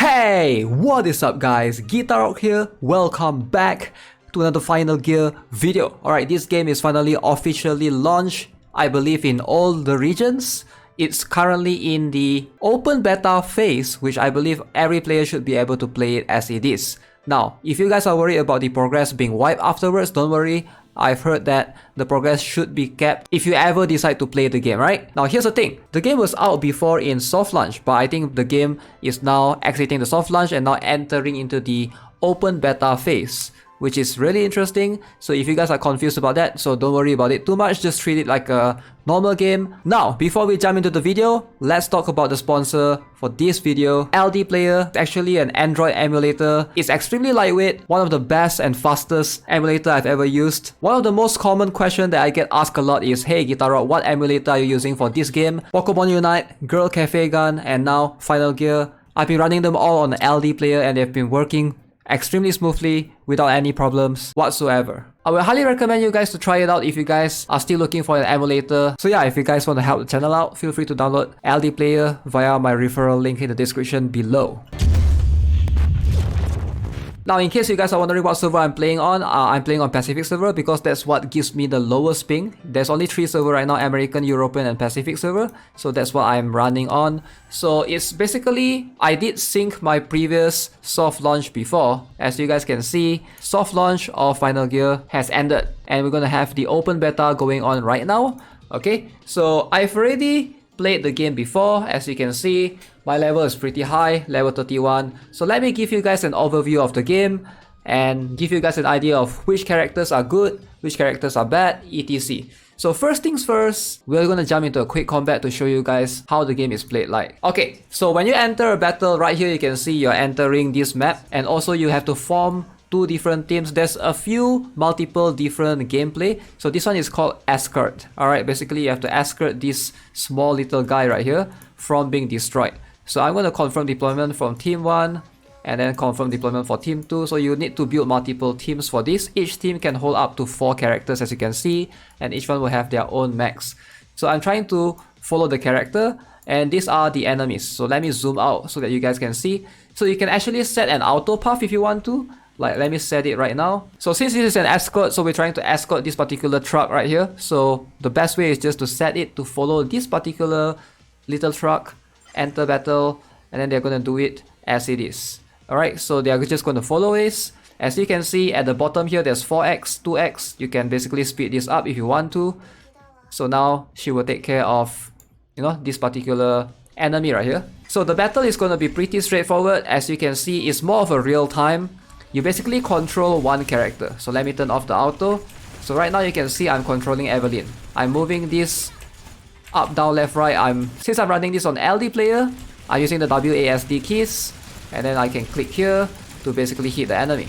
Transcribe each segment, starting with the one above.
Hey, what is up guys? GuitarRock here. Welcome back to another Final Gear video. Alright, this game is finally officially launched, I believe, in all the regions. It's currently in the open beta phase, which I believe every player should be able to play it as it is. Now, if you guys are worried about the progress being wiped afterwards, don't worry. I've heard that the progress should be kept if you ever decide to play the game, right? Now here's the thing, the game was out before in soft launch, but I think the game is now exiting the soft launch and now entering into the open beta phase, which is really interesting. So if you guys are confused about that, so don't worry about it too much, just treat it like a normal game. Now, before we jump into the video, let's talk about the sponsor for this video. LDPlayer, actually an Android emulator. It's extremely lightweight, one of the best and fastest emulator I've ever used. One of the most common questions that I get asked a lot is, hey GuitarRock, what emulator are you using for this game? Pokemon Unite, Girl Cafe Gun, and now Final Gear. I've been running them all on the LDPlayer and they've been working extremely smoothly without any problems whatsoever. I would highly recommend you guys to try it out if you guys are still looking for an emulator. So yeah, if you guys want to help the channel out, feel free to download LDPlayer via my referral link in the description below. Now, in case you guys are wondering what server I'm playing on Pacific server because that's what gives me the lowest ping. There's only 3 servers right now, American, European, and Pacific server. So that's what I'm running on. So it's basically, I did sync my previous soft launch before. As you guys can see, soft launch of Final Gear has ended. And we're gonna have the open beta going on right now. Okay, so I've already played the game before. As you can see, my level is pretty high, level 31. So let me give you guys an overview of the game and give you guys an idea of which characters are good, which characters are bad, etc. So first things first, we're gonna jump into a quick combat to show you guys how the game is played like. Okay, so when you enter a battle, right here you can see you're entering this map and also you have to form 2 different teams. There's a few multiple different gameplay. So this one is called escort. Alright, basically you have to escort this small little guy right here from being destroyed. So I'm going to confirm deployment from team 1 and then confirm deployment for team 2. So you need to build multiple teams for this. Each team can hold up to 4 characters as you can see, and each one will have their own mechs. So I'm trying to follow the character and these are the enemies. So let me zoom out so that you guys can see. So you can actually set an auto path if you want to. Like, let me set it right now. So since this is an escort, so we're trying to escort this particular truck right here. So the best way is just to set it to follow this particular little truck, enter battle, and then they're going to do it as it is. Alright, so they're just going to follow this. As you can see at the bottom here, there's 4x, 2x. You can basically speed this up if you want to. So now she will take care of, you know, this particular enemy right here. So the battle is going to be pretty straightforward. As you can see, it's more of a real time. You basically control one character. So let me turn off the auto. So right now you can see I'm controlling Evelyn. I'm moving this up, down, left, right. Since I'm running this on LDPlayer, I'm using the WASD keys, and then I can click here to basically hit the enemy.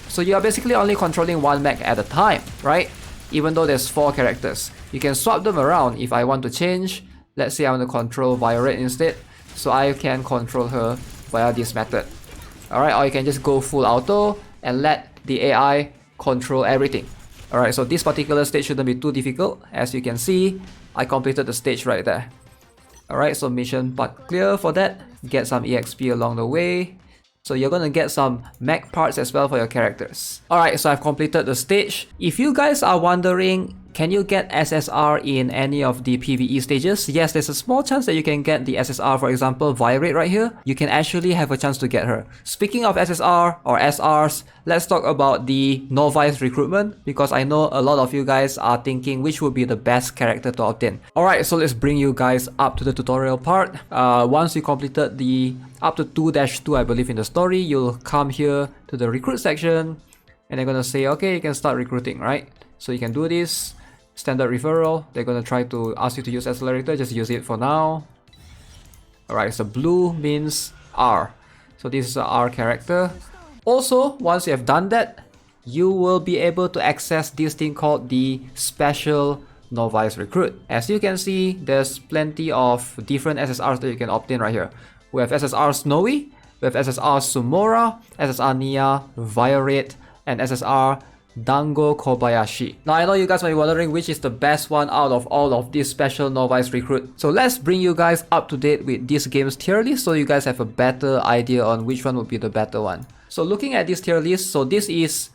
So you are basically only controlling one mech at a time, right? Even though there's 4 characters. You can swap them around if I want to change. Let's say I want to control Violet instead. So I can control her via this method. Alright, or you can just go full auto and let the AI control everything. Alright, so this particular stage shouldn't be too difficult. As you can see, I completed the stage right there. Alright, so mission part clear for that. Get some EXP along the way. So you're gonna get some mech parts as well for your characters. Alright, so I've completed the stage. If you guys are wondering, can you get SSR in any of the PvE stages? Yes, there's a small chance that you can get the SSR. For example, Violet right here, you can actually have a chance to get her. Speaking of SSR or SRs, let's talk about the Novice recruitment, because I know a lot of you guys are thinking which would be the best character to obtain. Alright, so let's bring you guys up to the tutorial part. Once you completed the up to 2-2, I believe, in the story, you'll come here to the recruit section and they're gonna say, okay, you can start recruiting, right? So you can do this. Standard referral, they're gonna try to ask you to use accelerator, just use it for now. Alright, so blue means R. So this is a R character. Also, once you have done that, you will be able to access this thing called the Special Novice Recruit. As you can see, there's plenty of different SSRs that you can obtain right here. We have SSR Snowy, we have SSR Sumora, SSR Nia, Violet, and SSR Dango Kobayashi. Now I know you guys might be wondering which is the best one out of all of these special Novice recruit. So let's bring you guys up to date with this game's tier list so you guys have a better idea on which one would be the better one. So looking at this tier list, so this is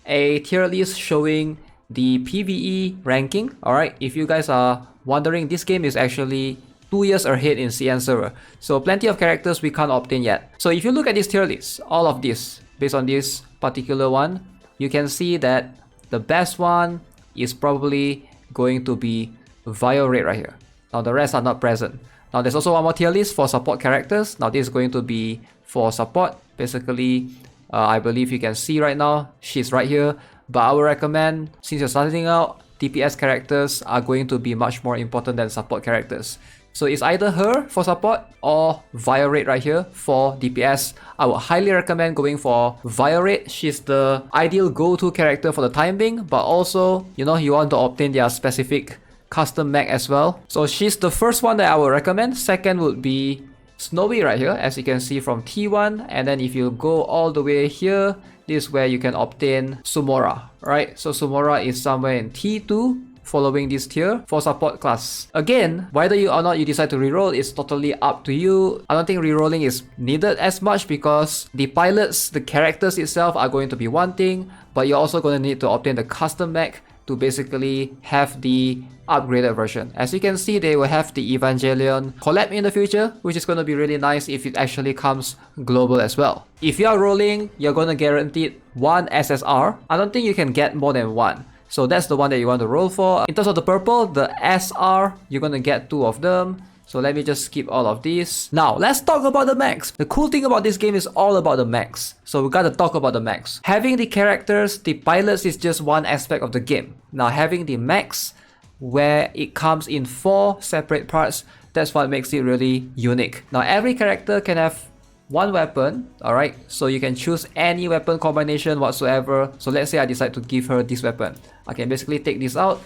a tier list showing the PvE ranking. Alright, if you guys are wondering, this game is actually 2 years ahead in CN server. So plenty of characters we can't obtain yet. So if you look at this tier list, all of this, based on this particular one, you can see that the best one is probably going to be Violet right here. Now the rest are not present. Now there's also one more tier list for support characters. Now this is going to be for support. Basically, I believe you can see right now, she's right here. But I would recommend, since you're starting out, DPS characters are going to be much more important than support characters. So it's either her for support or Violet right here for DPS. I would highly recommend going for Violet. She's the ideal go-to character for the time being, but also, you know, you want to obtain their specific custom mech as well. So she's the first one that I would recommend. Second would be Snowy right here, as you can see from T1. And then if you go all the way here, this is where you can obtain Sumora, right? So Sumora is somewhere in T2. Following this tier for support class. Again, whether you or not you decide to reroll is totally up to you. I don't think rerolling is needed as much because the pilots, the characters itself are going to be one thing, but you're also going to need to obtain the custom mech to basically have the upgraded version. As you can see, they will have the Evangelion collab in the future, which is going to be really nice if it actually comes global as well. If you are rolling, you're going to guarantee one SSR. I don't think you can get more than one. So that's the one that you want to roll for. In terms of the purple, the SR, you're going to get 2 of them. So let me just skip all of these. Now, let's talk about the mechs. The cool thing about this game is all about the mechs. So we gotta talk about the mechs. Having the characters, the pilots is just one aspect of the game. Now, having the mechs, where it comes in 4 separate parts, that's what makes it really unique. Now, every character can have one weapon, alright? So you can choose any weapon combination whatsoever. So let's say I decide to give her this weapon. I can basically take this out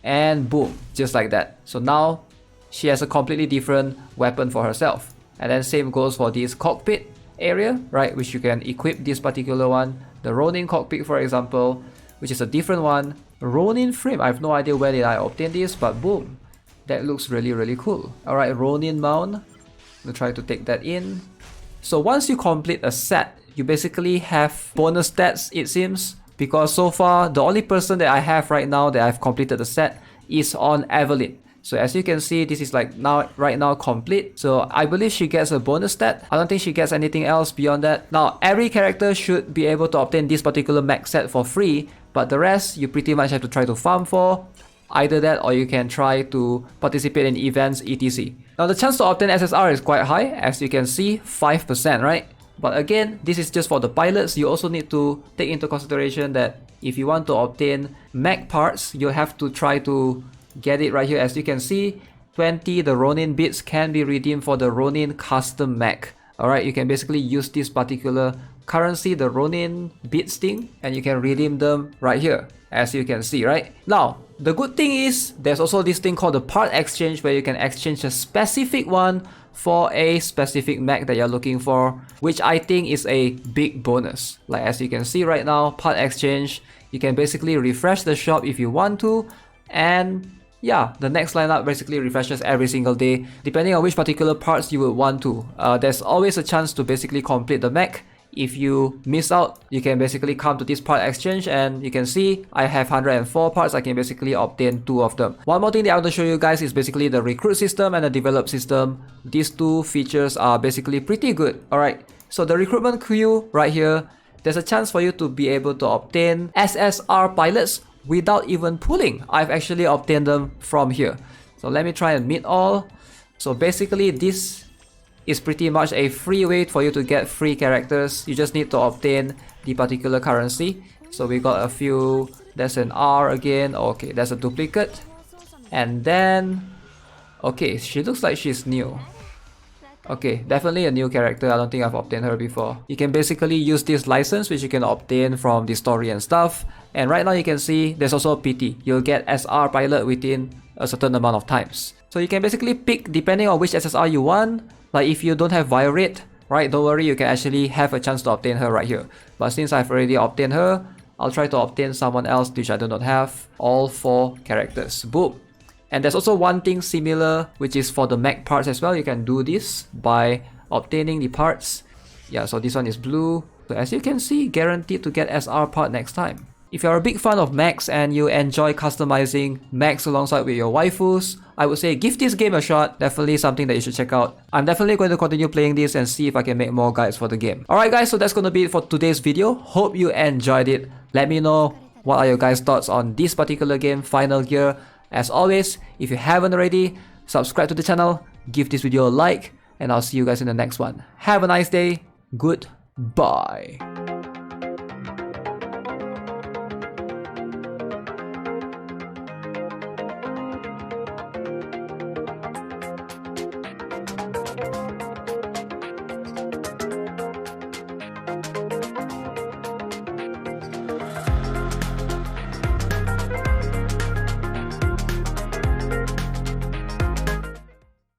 and boom, just like that. So now she has a completely different weapon for herself. And then same goes for this cockpit area, right? Which you can equip this particular one. The Ronin cockpit, for example, which is a different one. Ronin frame, I have no idea where did I obtain this, but boom, that looks really, really cool. Alright, Ronin mount. We'll try to take that in. So once you complete a set, you basically have bonus stats, it seems, because so far the only person that I have right now that I've completed the set is on Evelyn. So as you can see, this is like right now complete. So I believe she gets a bonus stat. I don't think she gets anything else beyond that. Now every character should be able to obtain this particular mech set for free, but the rest you pretty much have to try to farm for. Either that or you can try to participate in events, etc. Now the chance to obtain SSR is quite high, as you can see, 5%, right? But again, this is just for the pilots. You also need to take into consideration that if you want to obtain mech parts, you'll have to try to get it right here. As you can see, 20 the Ronin bits can be redeemed for the Ronin custom mech. Alright, you can basically use this particular currency, the Ronin bits thing, and you can redeem them right here, as you can see, right? Now, the good thing is there's also this thing called the part exchange, where you can exchange a specific one for a specific mech that you're looking for, which I think is a big bonus. Like as you can see right now, part exchange, you can basically refresh the shop if you want to, and yeah, the next lineup basically refreshes every single day, depending on which particular parts you would want to. There's always a chance to basically complete the mech. If you miss out, you can basically come to this part exchange, and you can see I have 104 parts. I can basically obtain 2 of them. One more thing that I want to show you guys is basically the recruit system and the develop system. These 2 features are basically pretty good. Alright, so the recruitment queue right here, there's a chance for you to be able to obtain SSR pilots without even pulling. I've actually obtained them from here. So let me try and meet all. So basically this is pretty much a free way for you to get free characters. You just need to obtain the particular currency. So we got a few. That's an R again. Okay, that's a duplicate. And then, okay, she looks like she's new. Okay, definitely a new character. I don't think I've obtained her before. You can basically use this license, which you can obtain from the story and stuff. And right now you can see there's also a PT. You'll get SR pilot within a certain amount of times. So you can basically pick depending on which SSR you want. Like if you don't have Violet, right, don't worry, you can actually have a chance to obtain her right here. But since I've already obtained her, I'll try to obtain someone else which I do not have. All 4 characters. Boom. And there's also one thing similar, which is for the mech parts as well. You can do this by obtaining the parts. Yeah, so this one is blue. So as you can see, guaranteed to get SR part next time. If you're a big fan of mechs and you enjoy customizing mechs alongside with your waifus, I would say give this game a shot. Definitely something that you should check out. I'm definitely going to continue playing this and see if I can make more guides for the game. Alright guys, so that's going to be it for today's video. Hope you enjoyed it. Let me know what are your guys' thoughts on this particular game, Final Gear. As always, if you haven't already, subscribe to the channel, give this video a like, and I'll see you guys in the next one. Have a nice day. Goodbye.